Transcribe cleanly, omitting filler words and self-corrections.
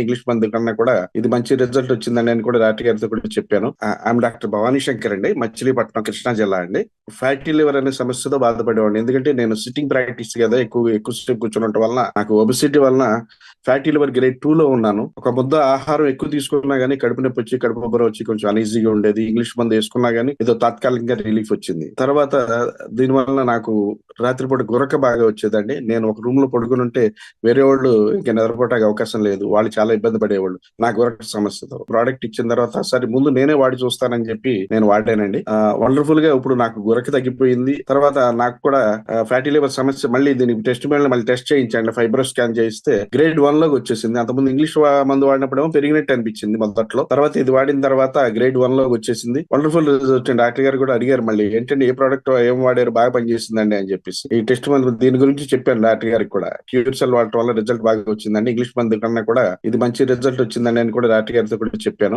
English మందు కన్నా కూడా ఇది మంచి రిజల్ట్ వచ్చిందని నేను కూడా డాక్టర్ గారితో కూడా చెప్పాను. ఐఎమ్ డాక్టర్ భవానీ శంకర్ అండి, మచిలీపట్నం, కృష్ణా జిల్లా అండి. ఫ్యాటీ లివర్ అనే సమస్యతో బాధపడేవాడిని. ఎందుకంటే నేను సిట్టింగ్ ప్రాక్టీస్ కదా, ఎక్కువసేపు కూర్చున్నట్టు వలన నాకు ఒబిసిటీ వలన ఫ్యాటీ లివర్ గ్రేడ్ 2 లో ఉన్నాను. ఒక ముద్ద ఆహారం ఎక్కువ తీసుకున్నా గానీ కడుపు నొప్పి వచ్చి, కడుపు ఉబ్బరం వచ్చి కొంచెం అనీజీగా ఉండేది. ఇంగ్లీష్ మందు వేసుకున్నా గానీ ఏదో తాత్కాలికంగా రిలీఫ్ వచ్చింది. తర్వాత దీని వలన నాకు రాత్రిపూట గురక బాగా వచ్చేదండి. నేను ఒక రూమ్ లో పడుకుని ఉంటే వేరే వాళ్ళు ఇంకా నిద్రపోవడానికి అవకాశం లేదు. వాళ్ళు చాలా ఇబ్బంది పడేవాళ్ళు నా గురక సమస్యతో. ప్రోడక్ట్ ఇచ్చిన తర్వాత సరే ముందు నేనే వాడి చూస్తానని చెప్పి నేను వాడానండి. వండర్ఫుల్ గా ఇప్పుడు నాకు గురక తగ్గిపోయింది. తర్వాత నాకు కూడా ఫ్యాటీ లివర్ సమస్య మళ్ళీ దీనికి మళ్ళీ టెస్ట్ చేయించండి, ఫైబ్రో స్కాన్ చేయిస్తే గ్రేడ్ 1 లోకి వచ్చేసింది. అంతకుముందు ఇంగ్లీష్ మందు వాడినప్పుడేమో పెరిగినట్టు అనిపించింది మొదట్లో. తర్వాత ఇది వాడిన తర్వాత గ్రేడ్ 1 లోకి వచ్చేసింది. Wonderful result. డాక్టర్ గారు కూడా అడిగారు మళ్ళీ ఏంటంటే ఏ ప్రోడక్ట్ ఏం వాడారు, బాగా పనిచేసిందండి అని చెప్పేసి. ఈ టెస్ట్ మందు దీని గురించి చెప్పాను డాక్టర్ గారికి కూడా. క్యూర్ సెల్ వాడటం వల్ల రిజల్ట్ బాగా వచ్చిందండి. ఇంగ్లీష్ మందు కన్నా కూడా ఇది మంచి రిజల్ట్ వచ్చిందని నేను కూడా డాక్టర్ గారితో కూడా చెప్పాను.